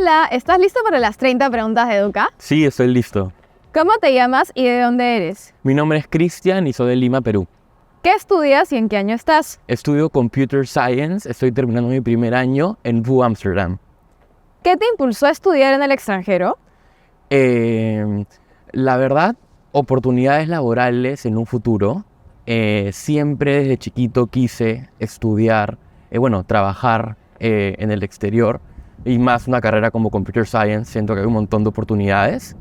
Hola, ¿estás listo para las 30 preguntas de Educa? Sí, estoy listo. ¿Cómo te llamas y de dónde eres? Mi nombre es Cristian y soy de Lima, Perú. ¿Qué estudias y en qué año estás? Estudio Computer Science, estoy terminando mi primer año en VU Amsterdam. ¿Qué te impulsó a estudiar en el extranjero? La verdad, oportunidades laborales en un futuro. Siempre desde chiquito quise estudiar, trabajar en el exterior y más una carrera como Computer Science. Siento que hay un montón de oportunidades.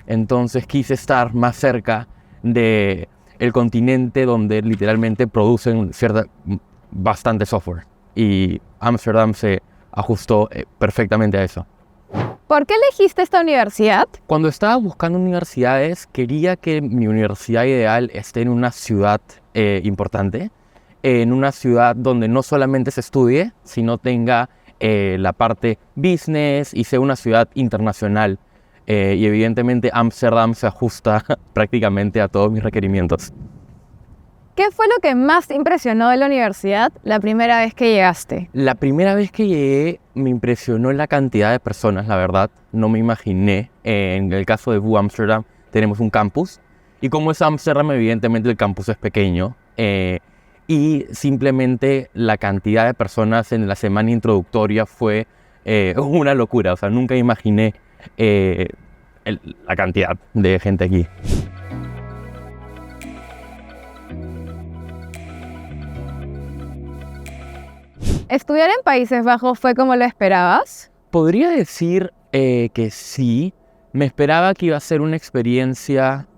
Entonces quise estar más cerca de el continente donde literalmente producen bastante software. Y Amsterdam se ajustó perfectamente a eso. ¿Por qué elegiste esta universidad? Cuando estaba buscando universidades, quería que mi universidad ideal esté en una ciudad importante, en una ciudad donde no solamente se estudie, sino tenga la parte business y sea una ciudad internacional. Y evidentemente Amsterdam se ajusta prácticamente a todos mis requerimientos. ¿Qué fue lo que más te impresionó de la universidad la primera vez que llegaste? La primera vez que llegué me impresionó la cantidad de personas, la verdad. No me imaginé. En el caso de VU Amsterdam tenemos un campus. Y como es Amsterdam, evidentemente el campus es pequeño. Y simplemente la cantidad de personas en la semana introductoria fue una locura. O sea, nunca imaginé la cantidad de gente aquí. ¿Estudiar en Países Bajos fue como lo esperabas? Podría decir que sí. Me esperaba que iba a ser una experiencia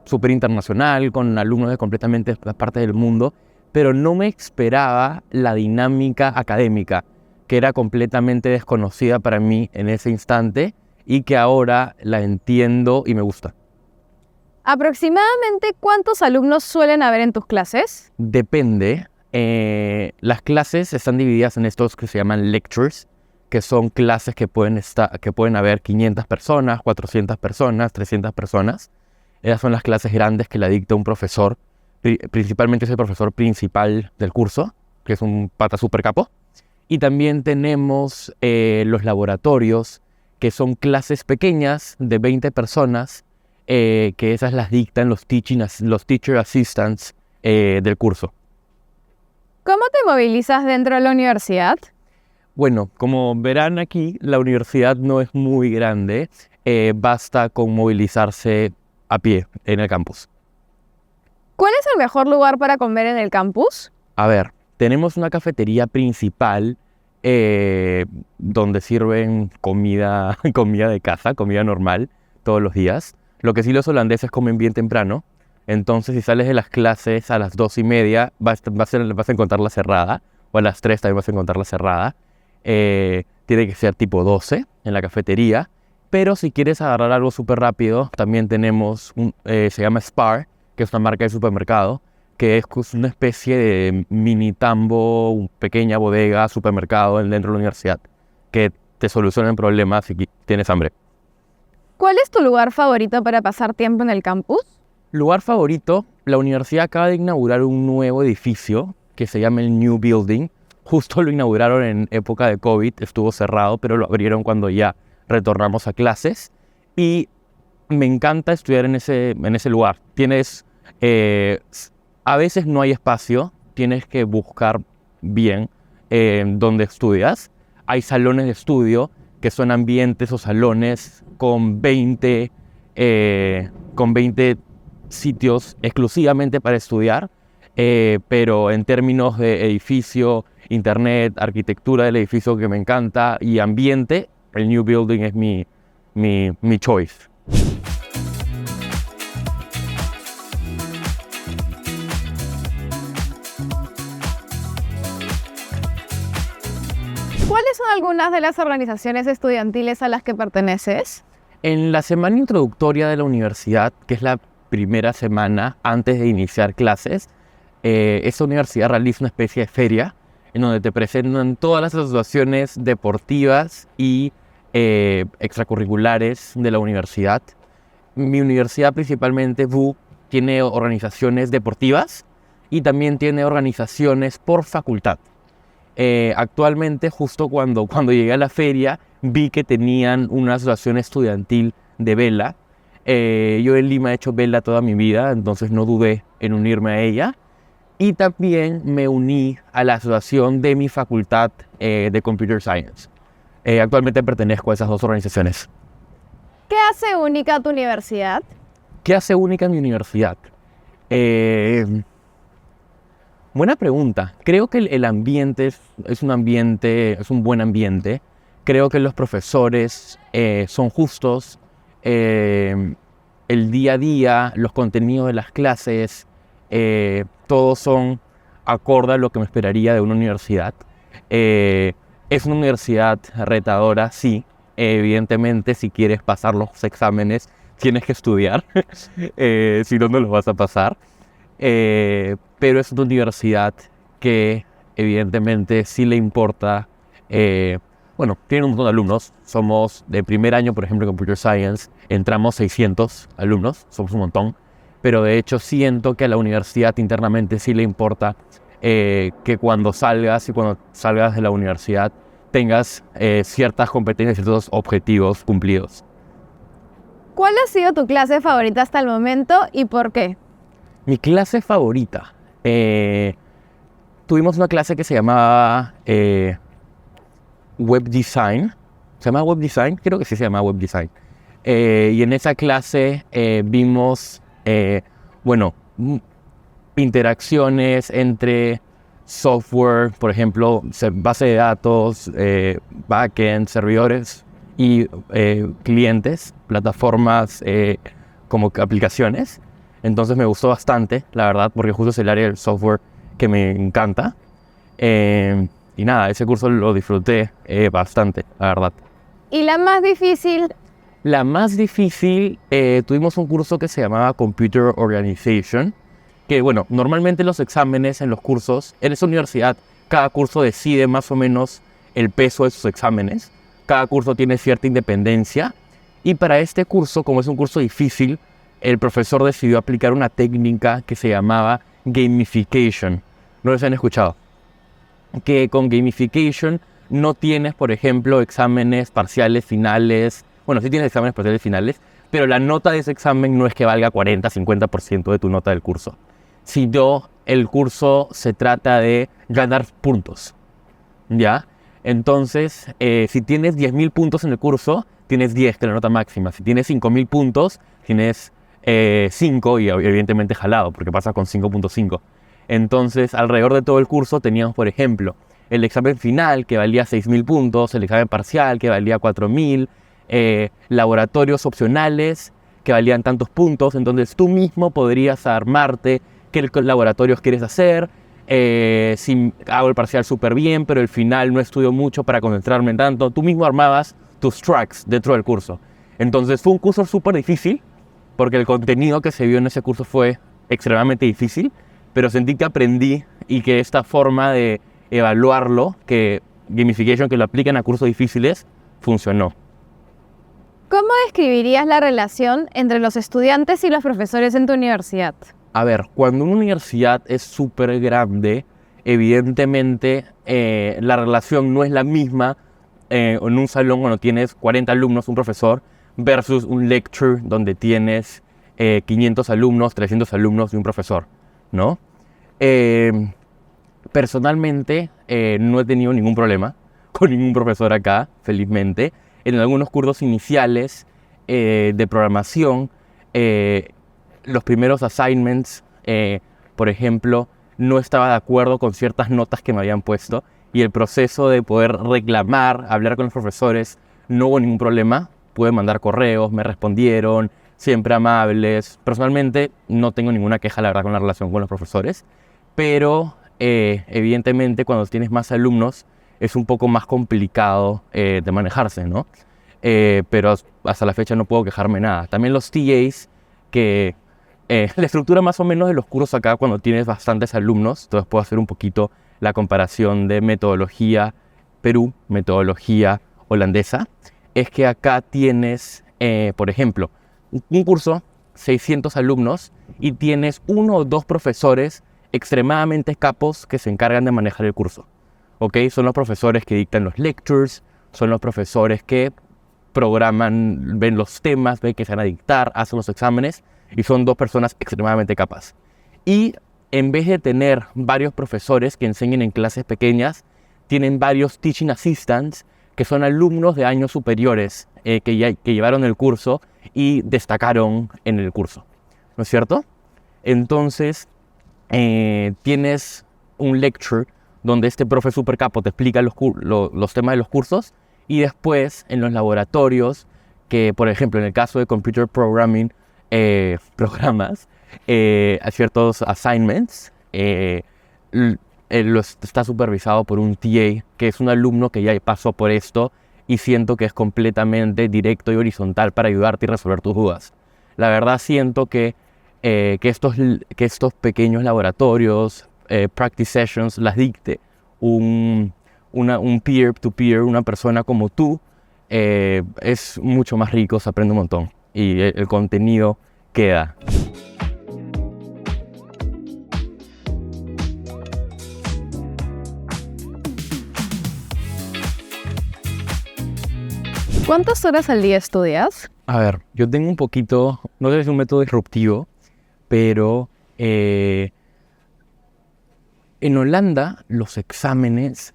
súper internacional, con alumnos de completamente todas partes del mundo, pero no me esperaba la dinámica académica, que era completamente desconocida para mí en ese instante y que ahora la entiendo y me gusta. ¿Aproximadamente cuántos alumnos suelen haber en tus clases? Depende. Las clases están divididas en estos que se llaman lectures, que son clases que pueden haber 500 personas, 400 personas, 300 personas. Esas son las clases grandes que la dicta un profesor, principalmente es el profesor principal del curso, que es un pata super capo. Y también tenemos los laboratorios, que son clases pequeñas de 20 personas, que esas las dictan los teacher assistants del curso. ¿Cómo te movilizas dentro de la universidad? Bueno, como verán aquí, la universidad no es muy grande, basta con movilizarse a pie en el campus. ¿Cuál es el mejor lugar para comer en el campus? A ver, tenemos una cafetería principal donde sirven comida de casa, comida normal, todos los días. Lo que sí los holandeses comen bien temprano. Entonces, si sales de las clases a las 2:30, vas a encontrarla cerrada. O a las 3 también vas a encontrarla cerrada. Tiene que ser tipo 12 en la cafetería. Pero si quieres agarrar algo súper rápido, también tenemos, se llama Spar, que es una marca de supermercado, que es una especie de mini Tambo, pequeña bodega, supermercado dentro de la universidad, que te solucionan problemas si tienes hambre. ¿Cuál es tu lugar favorito para pasar tiempo en el campus? Lugar favorito, la universidad acaba de inaugurar un nuevo edificio que se llama el New Building. Justo lo inauguraron en época de COVID, estuvo cerrado, pero lo abrieron cuando ya retornamos a clases. Y me encanta estudiar en ese lugar. A veces no hay espacio, tienes que buscar bien dónde estudias. Hay salones de estudio que son ambientes o salones con 20 sitios exclusivamente para estudiar, pero en términos de edificio, internet, arquitectura del edificio que me encanta y ambiente, el New Building es mi choice. ¿Cuáles son algunas de las organizaciones estudiantiles a las que perteneces? En la semana introductoria de la universidad, que es la primera semana antes de iniciar clases, esta universidad realiza una especie de feria en donde te presentan todas las asociaciones deportivas y extracurriculares de la universidad. Mi universidad, principalmente VU, tiene organizaciones deportivas y también tiene organizaciones por facultad. Actualmente, justo cuando llegué a la feria, vi que tenían una asociación estudiantil de vela. Yo en Lima he hecho vela toda mi vida, entonces no dudé en unirme a ella. Y también me uní a la asociación de mi facultad de Computer Science. Actualmente pertenezco a esas dos organizaciones. ¿Qué hace única tu universidad? ¿Qué hace única mi universidad? Buena pregunta. Creo que el ambiente es un buen ambiente. Creo que los profesores son justos. El día a día, los contenidos de las clases, todos son acorde a lo que me esperaría de una universidad. Es una universidad retadora, sí. Evidentemente, si quieres pasar los exámenes, tienes que estudiar. Si no, no los vas a pasar. Pero es una universidad que evidentemente sí le importa. Bueno, tiene un montón de alumnos. Somos de primer año, por ejemplo, en Computer Science, entramos 600 alumnos, somos un montón. Pero de hecho siento que a la universidad internamente sí le importa que cuando salgas de la universidad tengas ciertas competencias y ciertos objetivos cumplidos. ¿Cuál ha sido tu clase favorita hasta el momento y por qué? Mi clase favorita. Tuvimos una clase que se llamaba Web Design. ¿Se llama Web Design? Creo que sí se llama Web Design. Y en esa clase vimos, interacciones entre software, por ejemplo, base de datos, backend, servidores y clientes, plataformas como aplicaciones. Entonces me gustó bastante, la verdad, porque justo es el área del software que me encanta. Y nada, ese curso lo disfruté bastante, la verdad. ¿Y la más difícil? La más difícil, tuvimos un curso que se llamaba Computer Organization, que bueno, normalmente los exámenes en los cursos, en esa universidad, cada curso decide más o menos el peso de sus exámenes. Cada curso tiene cierta independencia. Y para este curso, como es un curso difícil, el profesor decidió aplicar una técnica que se llamaba gamification. ¿No lo han escuchado? Que con gamification no tienes, por ejemplo, exámenes parciales finales. Bueno, sí tienes exámenes parciales finales, pero la nota de ese examen no es que valga 40-50% de tu nota del curso. Sino el curso se trata de ganar puntos, ¿ya? Entonces, si tienes 10.000 puntos en el curso, tienes 10, que es la nota máxima. Si tienes 5.000 puntos, tienes 5 y evidentemente jalado, porque pasa con 5.5. Entonces, alrededor de todo el curso teníamos, por ejemplo, el examen final que valía 6.000 puntos, el examen parcial que valía 4.000, laboratorios opcionales que valían tantos puntos. Entonces tú mismo podrías armarte qué laboratorios quieres hacer. Si hago el parcial súper bien, pero el final no estudio mucho para concentrarme en tanto, tú mismo armabas tus tracks dentro del curso. Entonces fue un curso súper difícil, porque el contenido que se vio en ese curso fue extremadamente difícil, pero sentí que aprendí y que esta forma de evaluarlo, que gamification, que lo aplican a cursos difíciles, funcionó. ¿Cómo describirías la relación entre los estudiantes y los profesores en tu universidad? A ver, cuando una universidad es súper grande, evidentemente la relación no es la misma en un salón cuando tienes 40 alumnos, un profesor, versus un lecture donde tienes 500 alumnos, 300 alumnos y un profesor, ¿no? Personalmente no he tenido ningún problema con ningún profesor acá, felizmente. En algunos cursos iniciales de programación, los primeros assignments, por ejemplo, no estaba de acuerdo con ciertas notas que me habían puesto, y el proceso de poder reclamar, hablar con los profesores, no hubo ningún problema. Pude mandar correos, me respondieron, siempre amables. Personalmente no tengo ninguna queja, la verdad, con la relación con los profesores, pero evidentemente cuando tienes más alumnos es un poco más complicado de manejarse, ¿no? Pero hasta la fecha no puedo quejarme nada. También los TAs, que la estructura más o menos de los cursos acá, cuando tienes bastantes alumnos, entonces puedo hacer un poquito la comparación de metodología Perú, metodología holandesa, es que acá tienes, por ejemplo, un curso, 600 alumnos, y tienes 1 o 2 profesores extremadamente capos que se encargan de manejar el curso, ¿ok? Son los profesores que dictan los lectures, son los profesores que programan, ven los temas, ven que se van a dictar, hacen los exámenes, y son 2 personas extremadamente capaces. Y en vez de tener varios profesores que enseñen en clases pequeñas, tienen varios teaching assistants que son alumnos de años superiores que llevaron el curso y destacaron en el curso, ¿no es cierto? Entonces, tienes un lecture donde este profe super capo te explica los temas de los cursos, y después en los laboratorios, que por ejemplo en el caso de computer programming, programas a ciertos assignments, está supervisado por un TA, que es un alumno que ya pasó por esto y siento que es completamente directo y horizontal para ayudarte y resolver tus dudas. La verdad siento que estos pequeños laboratorios, practice sessions, las dicte un peer-to-peer, una persona como tú, es mucho más rico, se aprende un montón y el contenido queda. ¿Cuántas horas al día estudias? A ver, yo tengo un poquito, no sé si es un método disruptivo, pero en Holanda los exámenes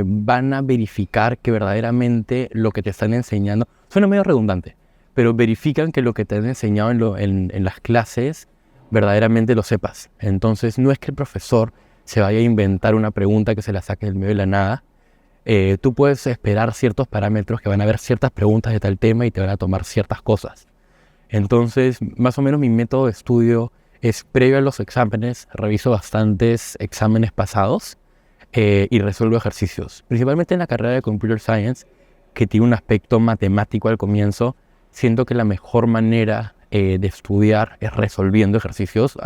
van a verificar que verdaderamente lo que te están enseñando, suena medio redundante, pero verifican que lo que te han enseñado en las clases verdaderamente lo sepas. Entonces no es que el profesor se vaya a inventar una pregunta que se la saque del medio de la nada. Tú puedes esperar ciertos parámetros que van a haber ciertas preguntas de tal tema y te van a tomar ciertas cosas. Entonces, más o menos mi método de estudio es previo a los exámenes, reviso bastantes exámenes pasados y resuelvo ejercicios. Principalmente en la carrera de Computer Science, que tiene un aspecto matemático al comienzo, siento que la mejor manera de estudiar es resolviendo ejercicios,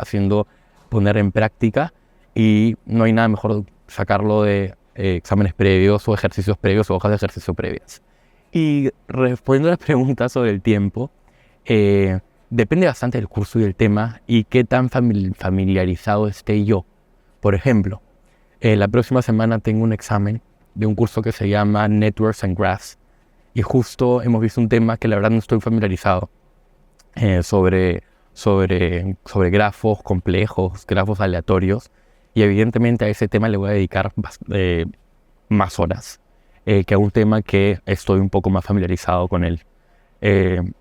poner en práctica, y no hay nada mejor sacarlo de exámenes previos o ejercicios previos o hojas de ejercicio previas. Y respondiendo a las preguntas sobre el tiempo, depende bastante del curso y del tema y qué tan familiarizado esté yo. Por ejemplo, la próxima semana tengo un examen de un curso que se llama Networks and Graphs, y justo hemos visto un tema que la verdad no estoy familiarizado, sobre grafos complejos, grafos aleatorios, y evidentemente a ese tema le voy a dedicar más horas que a un tema que estoy un poco más familiarizado con él.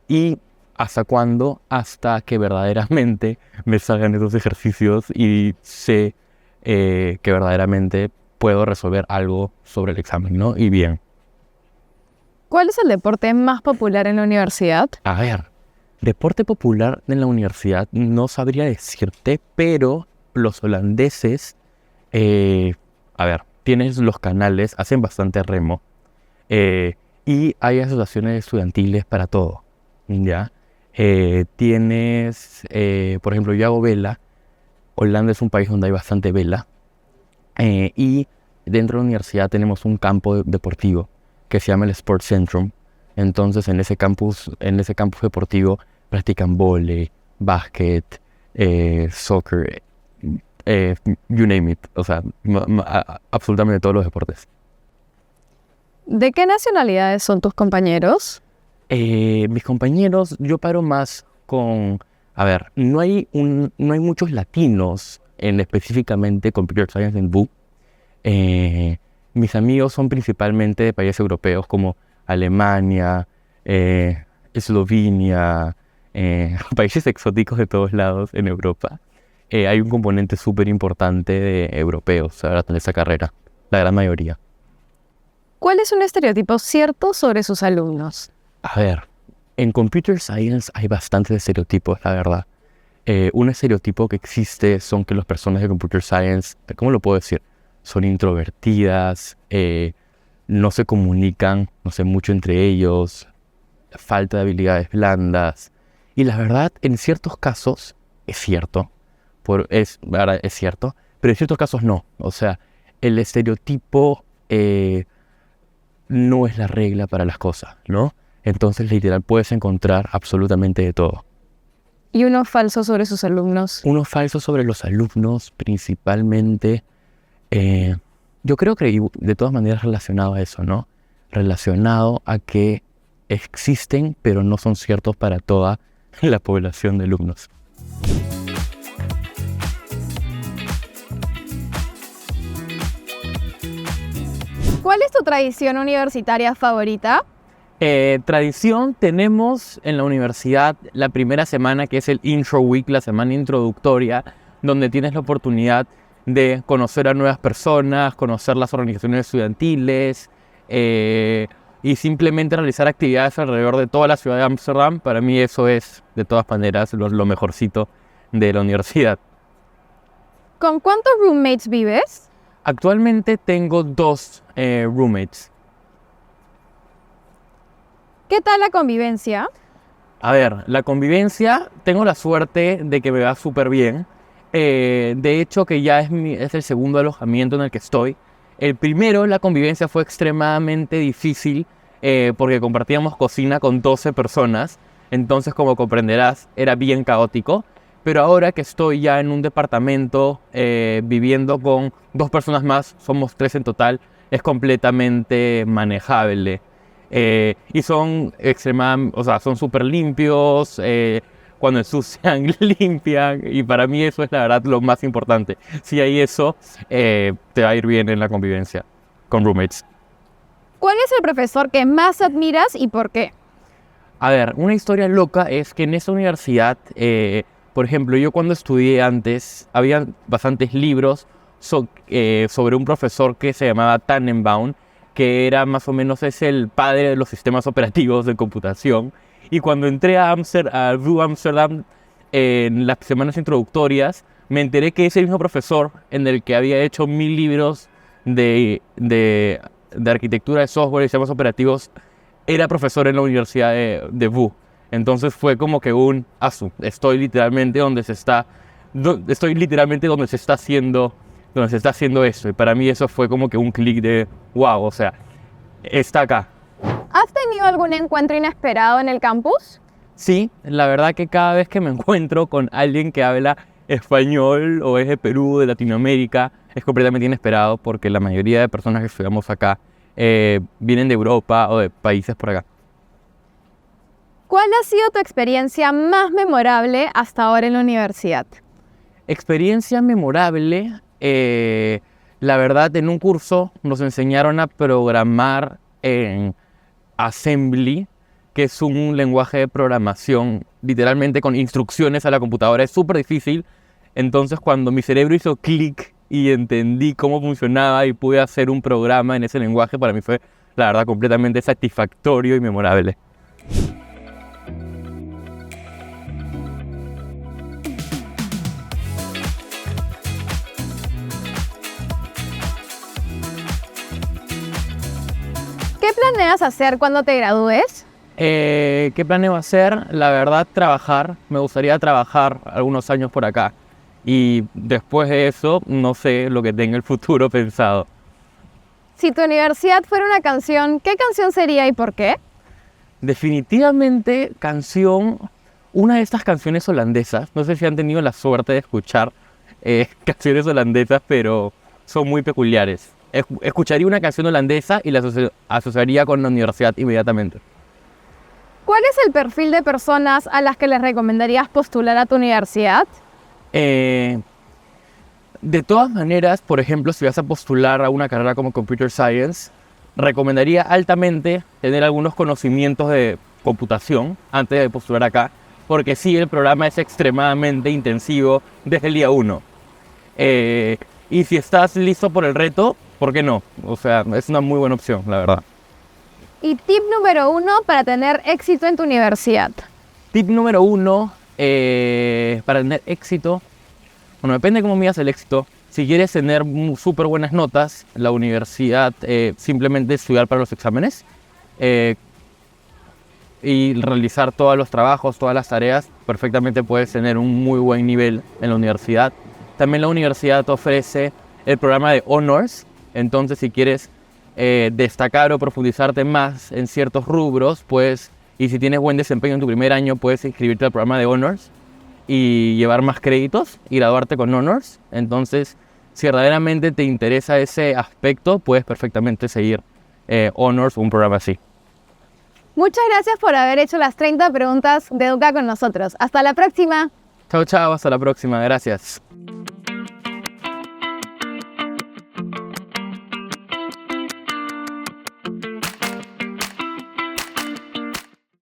¿Y hasta cuándo? Hasta que verdaderamente me salgan esos ejercicios y sé que verdaderamente puedo resolver algo sobre el examen, ¿no? Y bien. ¿Cuál es el deporte más popular en la universidad? A ver, deporte popular en la universidad no sabría decirte, pero los holandeses, tienes los canales, hacen bastante remo, y hay asociaciones estudiantiles para todo, ¿ya? Por ejemplo, yo hago vela. Holanda es un país donde hay bastante vela, y dentro de la universidad tenemos un campo deportivo que se llama el Sports Centrum. Entonces en ese campus deportivo practican vóley, básquet, soccer, you name it, o sea, absolutamente todos los deportes. ¿De qué nacionalidades son tus compañeros? Mis compañeros, yo paro más con, no hay muchos latinos específicamente Computer Science en VU. Mis amigos son principalmente de países europeos como Alemania, Eslovenia, países exóticos de todos lados en Europa. Hay un componente súper importante de europeos ahora en esa carrera, la gran mayoría. ¿Cuál es un estereotipo cierto sobre sus alumnos? En Computer Science hay bastantes estereotipos, la verdad. Un estereotipo que existe son que las personas de Computer Science, ¿cómo lo puedo decir? Son introvertidas, no se comunican, no sé, mucho entre ellos, falta de habilidades blandas. Y la verdad, en ciertos casos es cierto, es cierto, pero en ciertos casos no. O sea, el estereotipo no es la regla para las cosas, ¿no? Entonces, literal, puedes encontrar absolutamente de todo. ¿Y uno falso sobre sus alumnos? Uno falso sobre los alumnos, principalmente, yo creo que de todas maneras relacionado a eso, ¿no? relacionado a que existen, pero no son ciertos para toda la población de alumnos. ¿Cuál es tu tradición universitaria favorita? Tradición tenemos en la universidad la primera semana, que es el Intro Week, la semana introductoria, donde tienes la oportunidad de conocer a nuevas personas, conocer las organizaciones estudiantiles y simplemente realizar actividades alrededor de toda la ciudad de Ámsterdam. Para mí eso es, de todas maneras, lo mejorcito de la universidad. ¿Con cuántos roommates vives? Actualmente tengo 2 roommates. ¿Qué tal la convivencia? A ver, la convivencia, tengo la suerte de que me va súper bien. De hecho, que ya es el segundo alojamiento en el que estoy. El primero, la convivencia fue extremadamente difícil porque compartíamos cocina con 12 personas. Entonces, como comprenderás, era bien caótico. Pero ahora que estoy ya en un departamento viviendo con 2 personas más, somos 3 en total, es completamente manejable. Y son son súper limpios, cuando ensucian, limpian, y para mí eso es la verdad lo más importante. Si hay eso, te va a ir bien en la convivencia con roommates. ¿Cuál es el profesor que más admiras y por qué? A ver, una historia loca es que en esa universidad, por ejemplo, yo cuando estudié antes, había bastantes libros sobre un profesor que se llamaba Tannenbaum, que era más o menos es el padre de los sistemas operativos de computación. Y cuando entré a VU Amsterdam en las semanas introductorias, me enteré que ese mismo profesor, en el que había hecho 1000 libros de arquitectura de software y sistemas operativos, era profesor en la Universidad de VU. Entonces fue como que estoy literalmente donde se está haciendo esto. Y para mí eso fue como que un clic de wow, o sea, está acá. ¿Has tenido algún encuentro inesperado en el campus? Sí, la verdad que cada vez que me encuentro con alguien que habla español o es de Perú, de Latinoamérica, es completamente inesperado porque la mayoría de personas que estudiamos acá vienen de Europa o de países por acá. ¿Cuál ha sido tu experiencia más memorable hasta ahora en la universidad? Experiencia memorable, la verdad, en un curso nos enseñaron a programar en Assembly, que es un lenguaje de programación literalmente con instrucciones a la computadora. Es súper difícil. Entonces, cuando mi cerebro hizo clic y entendí cómo funcionaba y pude hacer un programa en ese lenguaje, para mí fue, la verdad, completamente satisfactorio y memorable. ¿Qué planeas hacer cuando te gradúes? ¿Qué planeo hacer? La verdad, trabajar. Me gustaría trabajar algunos años por acá. Y después de eso, no sé lo que tenga el futuro pensado. Si tu universidad fuera una canción, ¿qué canción sería y por qué? Definitivamente una de estas canciones holandesas. No sé si han tenido la suerte de escuchar canciones holandesas, pero son muy peculiares. Escucharía una canción holandesa y la asociaría con la universidad inmediatamente. ¿Cuál es el perfil de personas a las que les recomendarías postular a tu universidad? De todas maneras, por ejemplo, si vas a postular a una carrera como Computer Science, recomendaría altamente tener algunos conocimientos de computación antes de postular acá, porque sí, el programa es extremadamente intensivo desde el día 1. Y si estás listo por el reto, ¿por qué no? O sea, es una muy buena opción, la verdad. Y tip número 1 para tener éxito en tu universidad. Tip número 1 para tener éxito. Bueno, depende de cómo midas el éxito. Si quieres tener súper buenas notas, la universidad simplemente estudiar para los exámenes y realizar todos los trabajos, todas las tareas, perfectamente puedes tener un muy buen nivel en la universidad. También la universidad te ofrece el programa de Honors, entonces si quieres destacar o profundizarte más en ciertos rubros, y si tienes buen desempeño en tu primer año, puedes inscribirte al programa de Honors y llevar más créditos y graduarte con Honors. Entonces, si verdaderamente te interesa ese aspecto, puedes perfectamente seguir honors, un programa así. Muchas gracias por haber hecho las 30 preguntas de Educa con nosotros. Hasta la próxima. Chao, chao, hasta la próxima, gracias.